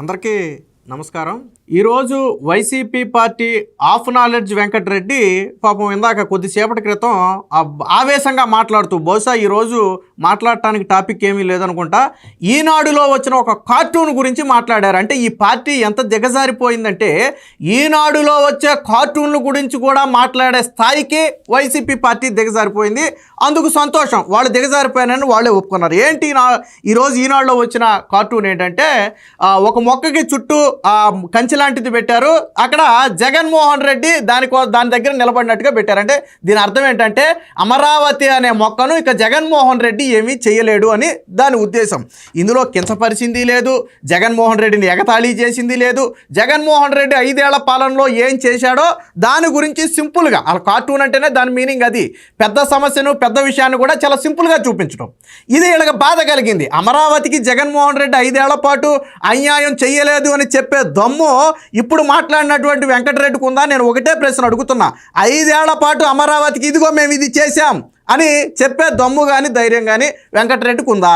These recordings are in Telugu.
అందరికీ నమస్కారం. ఈరోజు YCP party of knowledge Venkatareddy పాపం ఇందాక కొద్దిసేపటి క్రితం ఆవేశంగా మాట్లాడుతూ, బహుశా ఈరోజు మాట్లాడటానికి టాపిక్ ఏమీ లేదనుకుంటా, ఈనాడులో వచ్చిన ఒక కార్టూన్ గురించి మాట్లాడారు. అంటే ఈ పార్టీ ఎంత దిగజారిపోయిందంటే ఈనాడులో వచ్చే కార్టూన్ల గురించి కూడా మాట్లాడే స్థాయికి వైసీపీ పార్టీ దిగజారిపోయింది. అందుకు సంతోషం, వాళ్ళు దిగజారిపోయానని వాళ్ళే ఒప్పుకున్నారు. ఏంటి ఈరోజు ఈనాడులో వచ్చిన కార్టూన్ ఏంటంటే ఒక మొక్కకి చుట్టూ కంచె లాంటిది పెట్టారు. అక్కడ జగన్మోహన్ రెడ్డి దాని దగ్గర నిలబడినట్టుగా పెట్టారు. అంటే దీని అర్థం ఏంటంటే అమరావతి అనే మొక్కను ఇక జగన్మోహన్ రెడ్డి ఏమీ చేయలేడు అని దాని ఉద్దేశం. ఇందులో కించపరిచింది లేదు, జగన్మోహన్ రెడ్డిని ఎగతాళి చేసింది లేదు. జగన్మోహన్ రెడ్డి 5 ఏళ్ల పాలనలో ఏం చేశాడో దాని గురించి సింపుల్గా, అలా కార్టూన్ అంటేనే దాని మీనింగ్ అది, పెద్ద సమస్యను పెద్ద విషయాన్ని కూడా చాలా సింపుల్గా చూపించడం. ఇది వీళ్ళకి బాధ కలిగింది. అమరావతికి జగన్మోహన్ రెడ్డి 5 ఏళ్ల పాటు అన్యాయం చేయలేదు అని చెప్పే దమ్ము ఇప్పుడు మాట్లాడినటువంటి వెంకటరెడ్డికి ఉందా? నేను ఒకటే ప్రశ్న అడుగుతున్నా. 5 ఏళ్ల పాటు అమరావతికి ఇదిగో మేము ఇది చేశాం అని చెప్పే దమ్ము కానీ ధైర్యం కానీ వెంకటరెడ్డికి ఉందా?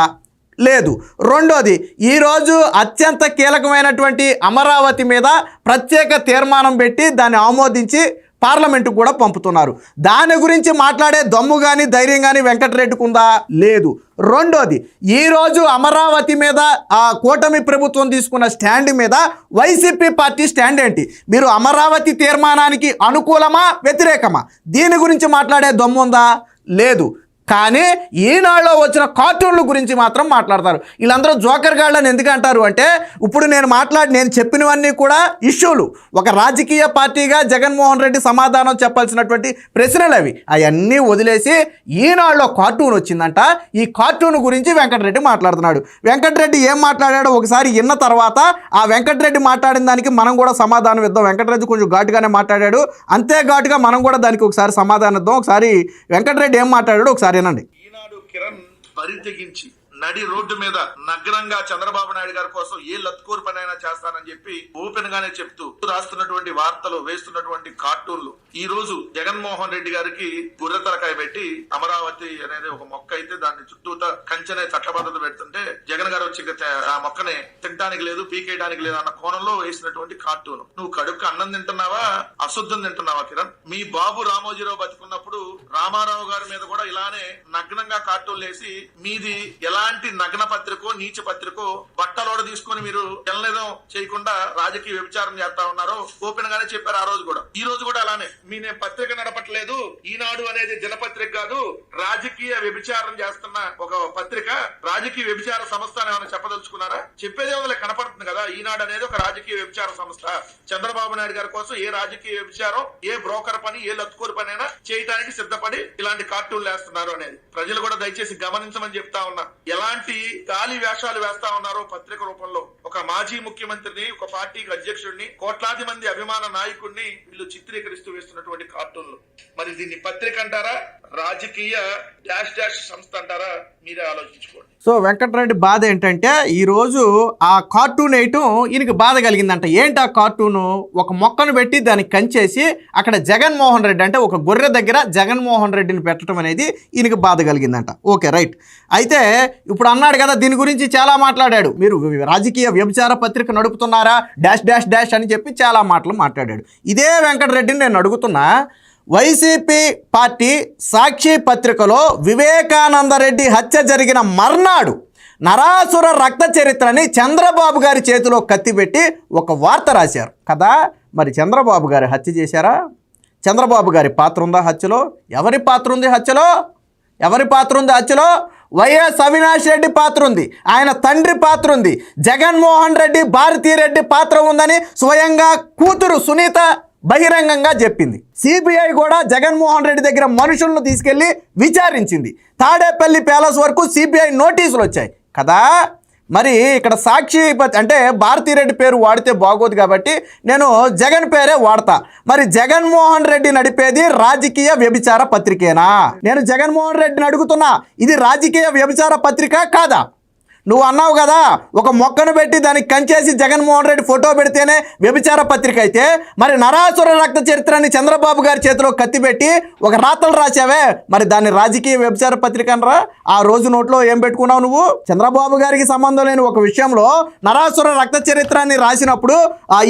లేదు. రెండోది, ఈరోజు అత్యంత కీలకమైనటువంటి అమరావతి మీద ప్రత్యేక తీర్మానం పెట్టి దాన్ని ఆమోదించి పార్లమెంటుకు కూడా పంపుతున్నారు. దాని గురించి మాట్లాడే దమ్ము కానీ ధైర్యం కానీ వెంకటరెడ్డికి ఉందా? లేదు. రెండోది, ఈరోజు అమరావతి మీద ఆ కూటమి ప్రభుత్వం తీసుకున్న స్టాండ్ మీద వైసీపీ పార్టీ స్టాండ్ ఏంటి? మీరు అమరావతి తీర్మానానికి అనుకూలమా వ్యతిరేకమా? దీని గురించి మాట్లాడే దమ్ము ఉందా? లేదు. కానీ ఈనాడులో వచ్చిన కార్టూన్ల గురించి మాత్రం మాట్లాడతారు. వీళ్ళందరూ జోకర్ గాళ్ళని ఎందుకు అంటారు అంటే, ఇప్పుడు నేను చెప్పినవన్నీ కూడా ఇష్యూలు. ఒక రాజకీయ పార్టీగా జగన్మోహన్ రెడ్డి సమాధానం చెప్పాల్సినటువంటి ప్రశ్నలు అవి. అవన్నీ వదిలేసి ఈనాడులో కార్టూన్ వచ్చిందంట. ఈ కార్టూన్ గురించి వెంకటరెడ్డి మాట్లాడుతున్నాడు. వెంకటరెడ్డి ఏం మాట్లాడాడో ఒకసారి విన్న తర్వాత ఆ వెంకటరెడ్డి మాట్లాడిన దానికి మనం కూడా సమాధానం ఇద్దాం. వెంకటరెడ్డి కొంచెం ఘాటుగానే మాట్లాడాడు, అంతే ఘాటుగా మనం కూడా దానికి ఒకసారి సమాధానం ఇద్దాం. ఒకసారి వెంకటరెడ్డి ఏం మాట్లాడాడో ఒకసారి వినండి. ఈనాడు కిరణ్ బరి తెగించి నడి రోడ్డు మీద నగ్నంగా చంద్రబాబు నాయుడు గారి కోసం ఏ లత్కూరు పని అయినా చేస్తానని చెప్పి ఓపెన్ గానే చెప్తూ రాస్తున్నటువంటి వార్తలు, వేస్తున్నటువంటి కార్టూన్లు ఈ రోజు జగన్మోహన్ రెడ్డి గారికి గుర్రె తలకాయ పెట్టి అమరావతి అనేది ఒక మొక్క అయితే దాన్ని చుట్టూతా కంచెనే చట్టబద్ధత పెడుతుంటే జగన్ గారు వచ్చి ఆ మొక్కని తినడానికి లేదు, పీకేయడానికి లేదు అన్న కోణంలో వేసినటువంటి కార్టూన్. నువ్వు కడుపుకి అన్నం తింటున్నావా, అశుద్ధం తింటున్నావా కిరణ్? మీ బాబు రామోజీరావు బతుకున్నప్పుడు రామారావు గారి మీద కూడా ఇలానే నగ్నంగా కార్టూన్లు వేసి మీది ఎలాంటి నగ్న పత్రికో నీచ పత్రికో బట్టలోడ తీసుకొని మీరు జర్నలిజం చేయకుండా రాజకీయ వ్యభిచారం చేస్తా ఉన్నారో ఓపెన్ గానే చెప్పారు ఆ రోజు కూడా. ఈ రోజు కూడా అలానే నేను పత్రిక నడపట్లేదు, ఈనాడు అనేది దినపత్రిక కాదు, రాజకీయ వ్యభిచారం చేస్తున్న ఒక పత్రిక, రాజకీయ వ్యభిచార సంస్థ అని ఏమైనా చెప్పదలుచుకున్నారా? చెప్పేదే వల్ల కనపడుతుంది కదా. ఈనాడు అనేది ఒక రాజకీయ వ్యభిచార సంస్థ. చంద్రబాబు నాయుడు గారి కోసం ఏ రాజకీయ వ్యభిచారం, ఏ బ్రోకర్ పని, ఏ లత్కూరు పని అయినా చేయడానికి సిద్ధపడి ఇలాంటి కార్టూన్లు వేస్తున్నారు అనేది ప్రజలు కూడా దయచేసి గమనించమని చెప్తా ఉన్నా. ఎలాంటి గాలి వేషాలు వేస్తా ఉన్నారో పత్రిక రూపంలో. ఒక మాజీ ముఖ్యమంత్రిని, ఒక పార్టీకి అధ్యక్షుడిని, కోట్లాది మంది అభిమాన నాయకుడిని వీళ్ళు చిత్రీకరిస్తూ వేస్తున్నటువంటి కార్టూన్లు. మరి దీన్ని పత్రిక అంటారా, రాజకీయ డాష్ డాష్ సంస్థ అంటారా? మీరే ఆలోచించుకోండి. సో వెంకటరెడ్డి బాధ ఏంటంటే ఈరోజు ఆ కార్టూన్ వేయటం ఈయనకి బాధ కలిగిందంట. ఏంటి ఆ కార్టూను? ఒక మొక్కను పెట్టి దానికి కంచేసి అక్కడ జగన్మోహన్ రెడ్డి అంటే ఒక గొర్రె దగ్గర జగన్మోహన్ రెడ్డిని పెట్టడం అనేది ఈయనకి బాధ కలిగిందంట. Okay, right. అయితే ఇప్పుడు అన్నాడు కదా, దీని గురించి చాలా మాట్లాడాడు. మీరు రాజకీయ వ్యభిచార పత్రిక నడుపుతున్నారా, డాష్ డాష్ డాష్ అని చెప్పి చాలా మాటలు మాట్లాడాడు. ఇదే వెంకటరెడ్డిని నేను అడుగుతున్నా, వైసీపీ పార్టీ సాక్షి పత్రికలో వివేకానందరెడ్డి హత్య జరిగిన మర్నాడు నరాసుర రక్త చరిత్రని చంద్రబాబు గారి చేతిలో కత్తిపెట్టి ఒక వార్త రాశారు కదా. మరి చంద్రబాబు గారి హత్య చేశారా? చంద్రబాబు గారి పాత్ర ఉందా హత్యలో? ఎవరి పాత్ర ఉంది హత్యలో? హత్యలో వైఎస్ అవినాష్ రెడ్డి పాత్ర ఉంది, ఆయన తండ్రి పాత్ర ఉంది, జగన్మోహన్ రెడ్డి భారతీరెడ్డి పాత్ర ఉందని స్వయంగా కూతురు సునీత బహిరంగంగా చెప్పింది. సిబిఐ కూడా జగన్మోహన్ రెడ్డి దగ్గర మనుషులను తీసుకెళ్లి విచారించింది. తాడేపల్లి ప్యాలెస్ వరకు సిబిఐ నోటీసులు వచ్చాయి కదా. మరి ఇక్కడ సాక్షి అంటే భారతీరెడ్డి పేరు వాడితే బాగోదు కాబట్టి నేను జగన్ పేరే వాడతా. మరి జగన్మోహన్ రెడ్డి నడిపేది రాజకీయ వ్యభిచార పత్రికేనా? నేను జగన్మోహన్ రెడ్డిని అడుగుతున్నా, ఇది రాజకీయ వ్యభిచార పత్రిక కాదా? నువ్వు అన్నావు కదా, ఒక మొక్కను పెట్టి దానికి కంచేసి జగన్మోహన్ రెడ్డి ఫోటో పెడితేనే వ్యభిచార పత్రిక అయితే, మరి నరాసుర రక్త చరిత్రని చంద్రబాబు గారి చేతిలో కత్తి పెట్టి ఒక రాతలు రాసావే, మరి దాన్ని రాజకీయ వ్యభిచార పత్రిక అనరా? ఆ రోజు నోట్లో ఏం పెట్టుకున్నావు నువ్వు? చంద్రబాబు గారికి సంబంధం లేని ఒక విషయంలో నరాసుర రక్త చరిత్రని రాసినప్పుడు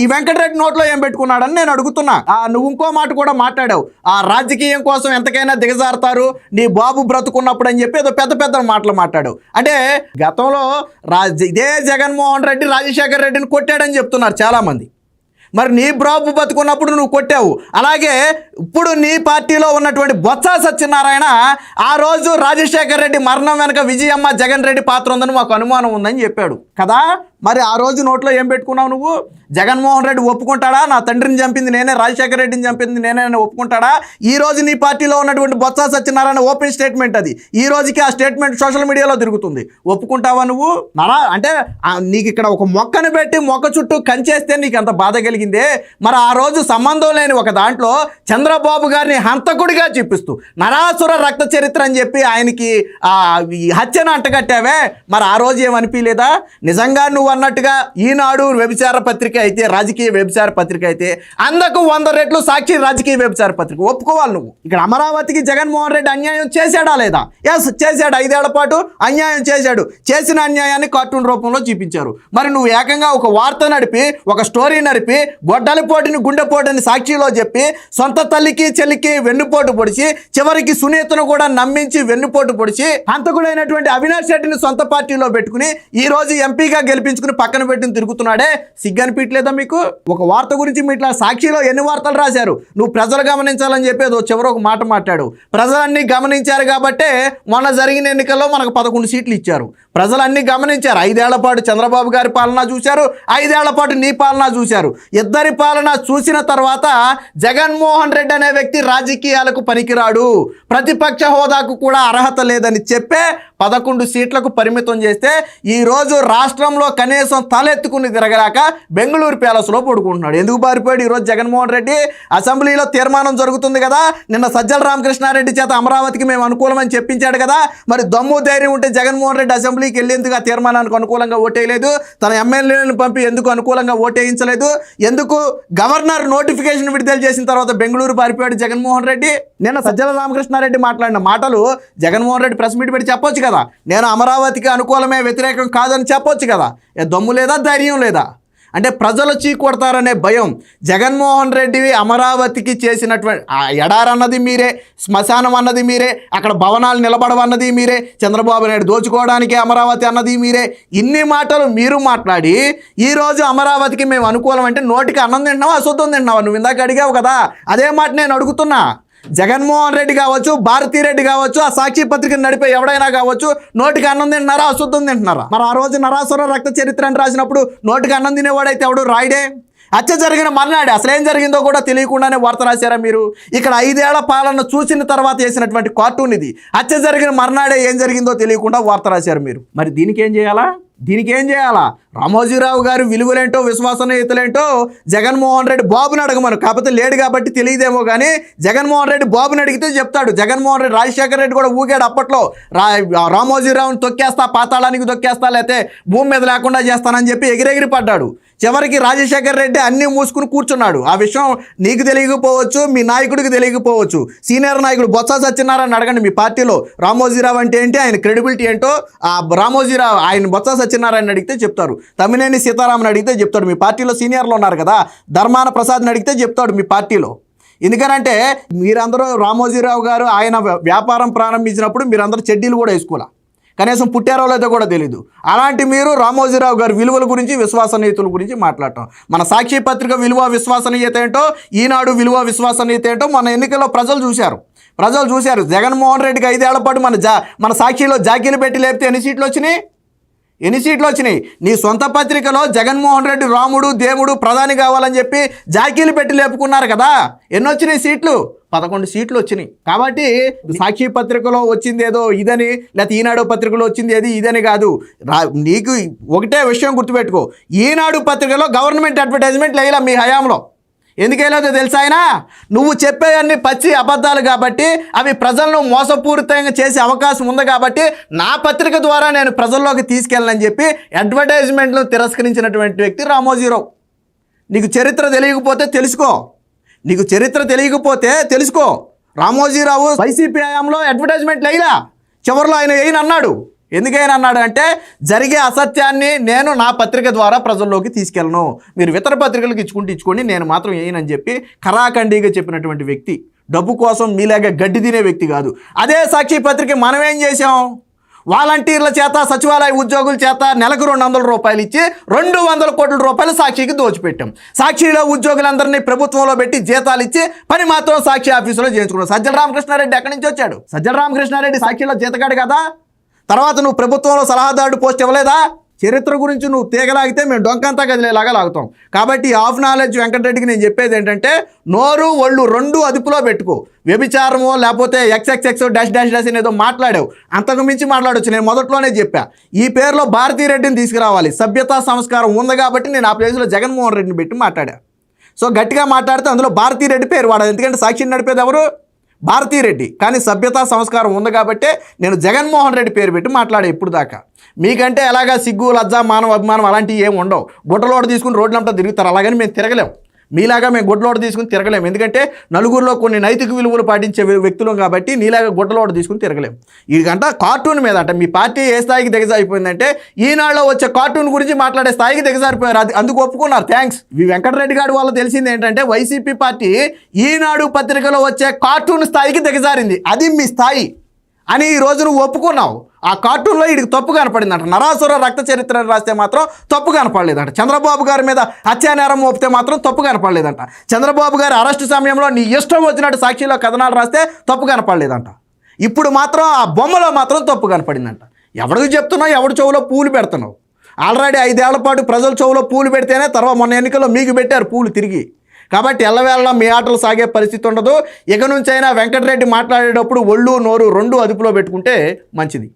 ఈ వెంకటరెడ్డి నోట్లో ఏం పెట్టుకున్నాడని నేను అడుగుతున్నా. నువ్వు ఇంకో మాట కూడా మాట్లాడావు, ఆ రాజకీయం కోసం ఎంతకైనా దిగజారుతారు నీ బాబు బ్రతుకున్నప్పుడు అని చెప్పి ఏదో పెద్ద పెద్ద మాటలు మాట్లాడావు. అంటే గతంలో ఇదే జగన్మోహన్ రెడ్డి రాజశేఖర్ రెడ్డిని కొట్టాడని చెప్తున్నారు చాలామంది. మరి నీ బాబు బతుకున్నప్పుడు నువ్వు కొట్టావు. అలాగే ఇప్పుడు నీ పార్టీలో ఉన్నటువంటి బొత్స సత్యనారాయణ ఆ రోజు రాజశేఖర్ రెడ్డి మరణం వెనక విజయమ్మ జగన్ రెడ్డి పాత్ర ఉందని మాకు అనుమానం ఉందని చెప్పాడు కదా. మరి ఆ రోజు నోట్లో ఏం పెట్టుకున్నావు నువ్వు? జగన్మోహన్ రెడ్డి ఒప్పుకుంటాడా నా తండ్రిని చంపింది నేనే, రాజశేఖర రెడ్డిని చంపింది నేనే ఒప్పుకుంటాడా? ఈ రోజు నీ పార్టీలో ఉన్నటువంటి బొత్స సత్యనారాయణ ఓపెన్ స్టేట్మెంట్ అది. ఈ రోజుకి ఆ స్టేట్మెంట్ సోషల్ మీడియాలో తిరుగుతుంది. ఒప్పుకుంటావా నువ్వు? అంటే నీకు ఇక్కడ ఒక మొక్కను పెట్టి మొక్క చుట్టూ కంచేస్తే నీకు అంత బాధ కలిగిందే. మరి ఆ రోజు సంబంధం లేని ఒక దాంట్లో చంద్రబాబు గారిని హంతకుడిగా చూపిస్తూ నరాసుర రక్త చరిత్ర అని చెప్పి ఆయనకి హత్యను అంటగట్టావే, మరి ఆ రోజు ఏమనిపించలేదా? నిజంగా నువ్వు అన్నట్టుగా ఈనాడు వ్యభిచార పత్రిక అయితే, రాజకీయ వ్యభిచార పత్రిక అయితే, అందుకు 100 రెట్లు సాక్షి రాజకీయ వ్యభిచార పత్రిక. ఒప్పుకోవాలి నువ్వు. ఇక్కడ అమరావతికి జగన్మోహన్ రెడ్డి అన్యాయం చేశాడా లేదా? ఎస్ చేశాడు. 5 ఏళ్ల పాటు అన్యాయం చేశాడు. చేసిన అన్యాయాన్ని కార్టూన్ రూపంలో చూపించారు. మరి నువ్వు ఏకంగా ఒక వార్త నడిపి, ఒక స్టోరీ నడిపి, గొడ్డలిపోటుని గుండెపోటుని సాక్షిలో చెప్పి, సొంత తల్లికి చెల్లికి వెన్నుపోటు పొడిచి, చివరికి సునీతను కూడా నమ్మించి వెన్నుపోటు పొడిచి, హంతకుడైనటువంటి అవినాష్ రెడ్డిని సొంత పార్టీలో పెట్టుకుని ఈ రోజు ఎంపీగా గెలిపించుకుని పక్కన పెట్టి తిరుగుతున్నాడే, సిగ్గనిపించలేదా మీకు? ఒక వార్త గురించి మీ ఇట్లా సాక్షిలో ఎన్ని వార్తలు రాశారు? నువ్వు ప్రజలు గమనించాలని చెప్పేది చివరి ఒక మాట మాట్లాడు. ప్రజలన్నీ గమనించారు కాబట్టే మొన్న జరిగిన ఎన్నికల్లో మనకు 11 సీట్లు ఇచ్చారు. ప్రజలన్నీ గమనించారు. 5 ఏళ్ల పాటు చంద్రబాబు గారి పాలన చూశారు, 5 ఏళ్ల పాటు నీ పాలన చూశారు. ఇద్దరి పాలన చూసిన తర్వాత జగన్మోహన్ రెడ్డి అనే వ్యక్తి రాజకీయాలకు పనికిరాడు, ప్రతిపక్ష హోదాకు కూడా అర్హత లేదని చెప్పే 11 సీట్లకు పరిమితం చేస్తే ఈరోజు రాష్ట్రంలో కనీసం తలెత్తుకుని తిరగలేక బెంగళూరు ప్యాలెస్లో పడుకుంటున్నాడు. ఎందుకు పారిపోయాడు ఈరోజు జగన్మోహన్ రెడ్డి? అసెంబ్లీలో తీర్మానం జరుగుతుంది కదా, నిన్న సజ్జల రామకృష్ణారెడ్డి చేత అమరావతికి మేము అనుకూలమని చెప్పించాడు కదా. మరి దమ్ము ధైర్యం ఉంటే జగన్మోహన్ రెడ్డి అసెంబ్లీకి వెళ్ళేందుకు ఆ తీర్మానానికి అనుకూలంగా ఓటేయలేదు? తన ఎమ్మెల్యేలను పంపి ఎందుకు అనుకూలంగా ఓటేయించలేదు? ఎందుకు గవర్నర్ నోటిఫికేషన్ విడుదల చేసిన తర్వాత బెంగళూరు పారిపోయాడు జగన్మోహన్ రెడ్డి? నిన్న సజ్జల రామకృష్ణారెడ్డి మాట్లాడిన మాటలు జగన్మోహన్ రెడ్డి ప్రెస్ మీట్ పెట్టి చెప్పొచ్చు కదా, నేను అమరావతికి అనుకూలమే వ్యతిరేకం కాదని చెప్పొచ్చు కదా. దమ్ము లేదా, ధైర్యం లేదా? అంటే ప్రజలు చీకొడతారనే భయం. జగన్మోహన్ రెడ్డి అమరావతికి చేసినటువంటి ఎడారన్నది మీరే, శ్మశానం అన్నది మీరే, అక్కడ భవనాలు నిలబడవన్నది మీరే, చంద్రబాబు నాయుడు దోచుకోవడానికి అమరావతి అన్నది మీరే. ఇన్ని మాటలు మీరు మాట్లాడి ఈరోజు అమరావతికి మేము అనుకూలం అంటే నోటికి అన్నం తింటున్నావా, అశుద్ధం తింటున్నావా? నువ్వు ఇందాక అడిగావు కదా, అదే మాట నేను అడుగుతున్నా. జగన్మోహన్ రెడ్డి కావచ్చు, భారతీరెడ్డి కావచ్చు, ఆ సాక్షి పత్రికను నడిపే ఎవడైనా కావచ్చు, నోటికి అన్నం తింటున్నారా, అశుద్ధం తింటున్నారా? మరి ఆ రోజు నరాసుర రక్త చరిత్ర అని రాసినప్పుడు నోటికి అన్నం తినేవాడైతే ఎవడు రాయుడే? హత్య జరిగిన మర్నాడే అసలేం జరిగిందో కూడా తెలియకుండానే వార్త రాశారా మీరు? ఇక్కడ 5 ఏళ్ల పాలన చూసిన తర్వాత వేసినటువంటి కార్టూన్ ఇది. హత్య జరిగిన మర్నాడే ఏం జరిగిందో తెలియకుండా వార్త రాశారు మీరు. మరి దీనికి ఏం చేయాలా? రామోజీరావు గారు విలువలేంటో, విశ్వసనీయతలేంటో జగన్మోహన్ రెడ్డి బాబుని అడగమను. కాకపోతే లేడు కాబట్టి తెలియదేమో కానీ జగన్మోహన్ రెడ్డి బాబుని అడిగితే చెప్తాడు. జగన్మోహన్ రెడ్డి, రాజశేఖర రెడ్డి కూడా ఊగాడు అప్పట్లో, రామోజీరావుని తొక్కేస్తా, పాతాళానికి తొక్కేస్తా, లేకపోతే భూమి మీద లేకుండా చేస్తానని చెప్పి ఎగిరెగిరి పడ్డాడు. చివరికి రాజశేఖర రెడ్డి అన్నీ మూసుకుని కూర్చున్నాడు. ఆ విషయం నీకు తెలియకపోవచ్చు, మీ నాయకుడికి తెలియకపోవచ్చు. సీనియర్ నాయకుడు బొత్స సత్యనారాయణ అడగండి మీ పార్టీలో రామోజీరావు అంటే ఏంటి, ఆయన క్రెడిబిలిటీ ఏంటో. ఆ రామోజీరావు ఆయన బొత్స సత్యనారాయణ అడిగితే చెప్తారు, తమ్మినేని సీతారామన్ అడిగితే చెప్తాడు. మీ పార్టీలో సీనియర్లు ఉన్నారు కదా, ధర్మాన ప్రసాద్ని అడిగితే చెప్తాడు మీ పార్టీలో. ఎందుకనంటే మీరందరూ రామోజీరావు గారు ఆయన వ్యాపారం ప్రారంభించినప్పుడు మీరందరూ చెడ్డీలు కూడా వేసుకోవాలి, కనీసం పుట్టారో లేదో కూడా తెలీదు. అలాంటి మీరు రామోజీరావు గారి విలువల గురించి, విశ్వసనీయతల గురించి మాట్లాడటం. మన సాక్షి పత్రిక విలువ విశ్వసనీయత ఏంటో, ఈనాడు విలువ విశ్వసనీయత ఏంటో మన ఎన్నికల్లో ప్రజలు చూశారు. జగన్మోహన్ రెడ్డికి 5 ఏళ్ల పాటు మన సాక్షిలో జాకీలు పెట్టి లేపితే ఎన్ని సీట్లు వచ్చినాయి? నీ సొంత పత్రికలో జగన్మోహన్ రెడ్డి రాముడు, దేవుడు, ప్రధాని కావాలని చెప్పి జాకీలు పెట్టి లేపుకున్నారు కదా, ఎన్ని వచ్చినాయి సీట్లు? 11 సీట్లు వచ్చినాయి. కాబట్టి సాక్షి పత్రికలో వచ్చింది ఏదో ఇదని, లేకపోతే ఈనాడు పత్రికలో వచ్చింది ఏది ఇదని కాదు. నీకు ఒకటే విషయం గుర్తుపెట్టుకో, ఈనాడు పత్రికలో గవర్నమెంట్ అడ్వర్టైజ్మెంట్ లేలా మీ హయాంలో. ఎందుకు వేయలేదో తెలుసా ఆయన? నువ్వు చెప్పేవన్నీ పచ్చి అబద్ధాలు కాబట్టి, అవి ప్రజలను మోసపూరితంగా చేసే అవకాశం ఉంది కాబట్టి నా పత్రిక ద్వారా నేను ప్రజల్లోకి తీసుకెళ్ళనని చెప్పి అడ్వర్టైజ్మెంట్లు తిరస్కరించినటువంటి వ్యక్తి రామోజీరావు. నీకు చరిత్ర తెలియకపోతే తెలుసుకో, నీకు చరిత్ర తెలియకపోతే తెలుసుకో. రామోజీరావు వైసీపీ హయాంలో అడ్వర్టైజ్మెంట్లు వేయలా, చివరిలో ఆయన వేయనన్నాడు. ఎందుకైనా అన్నాడు అంటే, జరిగే అసత్యాన్ని నేను నా పత్రిక ద్వారా ప్రజల్లోకి తీసుకెళ్ళను, మీరు ఇతర పత్రికలకు ఇచ్చుకోండి, నేను మాత్రం వేయనని చెప్పి ఖరాఖండిగా చెప్పినటువంటి వ్యక్తి. డబ్బు కోసం మీలాగా గడ్డి తినే వ్యక్తి కాదు. అదే సాక్షి పత్రిక మనం ఏం చేసాం? వాలంటీర్ల చేత, సచివాలయ ఉద్యోగుల చేత నెలకు 200 రూపాయలు ఇచ్చి 200 కోట్ల రూపాయలు సాక్షికి దోచిపెట్టాం. సాక్షిలో ఉద్యోగులందరినీ ప్రభుత్వంలో పెట్టి జీతాలు ఇచ్చి పని మాత్రం సాక్షి ఆఫీసులో చేయించుకున్నాం. సజ్జల రామకృష్ణారెడ్డి ఎక్కడి నుంచి వచ్చాడు? సజ్జల రామకృష్ణారెడ్డి సాక్షిలో జీతగాడు కదా. తర్వాత నువ్వు ప్రభుత్వంలో సలహాదారుడు పోస్ట్ ఇవ్వలేదా? చరిత్ర గురించి నువ్వు తీగలాగితే మేము డొంకంతా కదిలేలాగా లాగుతాం. కాబట్టి ఆఫ్ నాలెడ్జ్ వెంకటరెడ్డికి నేను చెప్పేది ఏంటంటే, నోరు ఒళ్ళు 2 అదుపులో పెట్టుకో. వ్యభిచారమో లేకపోతే XXX డాష్ అనేదో మాట్లాడావు, అంతకు మించి మాట్లాడవచ్చు. నేను మొదట్లోనే చెప్పా, ఈ పేరులో భారతీరెడ్డిని తీసుకురావాలి. సభ్యతా సంస్కారం ఉంది కాబట్టి నేను ఆ ప్లేస్లో జగన్మోహన్ రెడ్డిని పెట్టి మాట్లాడా. సో గట్టిగా మాట్లాడితే అందులో భారతీరెడ్డి పేరు వాడాలి. ఎందుకంటే సాక్షిని నడిపేది ఎవరు? భారతీరెడ్డి. కానీ సభ్యతా సంస్కారం ఉంది కాబట్టి నేను జగన్మోహన్ రెడ్డి పేరు పెట్టి మాట్లాడే ఇప్పుడు దాకా. మీకంటే ఎలాగా సిగ్గు, లజ్జ, మానవ అభిమానం అలాంటివి ఏమి ఉండవు. గుడ్డలోడ తీసుకుని రోడ్లంతా తిరుగుతారు. అలాగని మేము తిరగలేం, మీలాగా మేము గుడ్డలోడ తీసుకుని తిరగలేము. ఎందుకంటే నలుగురిలో కొన్ని నైతిక విలువలు పాటించే వ్యక్తులం కాబట్టి నీలాగా గుడ్డలోడ తీసుకుని తిరగలేము. ఇదికంట కార్టూన్ మీద అంట మీ పార్టీ ఏ స్థాయికి దిగజారిపోయిందంటే, ఈనాడులో వచ్చే కార్టూన్ గురించి మాట్లాడే స్థాయికి దిగజారిపోయారు. అది అందుకు ఒప్పుకున్నారు, థ్యాంక్స్. ఈ వెంకటరెడ్డి గారి వల్ల తెలిసింది ఏంటంటే, వైసీపీ పార్టీ ఈనాడు పత్రికలో వచ్చే కార్టూన్ స్థాయికి దిగజారింది. అది మీ స్థాయి అని ఈ రోజు నువ్వు ఒప్పుకున్నావు. ఆ కార్టూన్లో వీడికి తప్పు కనపడిందంట. నరాసుర రక్త చరిత్ర రాస్తే మాత్రం తప్పు కనపడలేదంట. చంద్రబాబు గారి మీద హత్యానేరం మోపితే మాత్రం తప్పు కనపడలేదంట. చంద్రబాబు గారి అరెస్టు సమయంలో నీ ఇష్టం వచ్చినట్టు సాక్షిలో కథనాలు రాస్తే తప్పు కనపడలేదంట. ఇప్పుడు మాత్రం ఆ బొమ్మలో మాత్రం తప్పు కనపడిందంట. ఎవరికి చెప్తున్నావు? ఎవడి చెవులో పూలు పెడుతున్నావు? ఆల్రెడీ 5 ఏళ్ల పాటు ప్రజల చెవులో పూలు పెడితేనే తర్వాత మొన్న ఎన్నికల్లో మీకు పెట్టారు పూలు తిరిగి. కాబట్టి ఎల్లవేళ మీ ఆటలు సాగే పరిస్థితి ఉండదు. ఇక నుంచైనా వెంకటరెడ్డి మాట్లాడేటప్పుడు ఒళ్ళు నోరు 2 అదుపులో పెట్టుకుంటే మంచిది.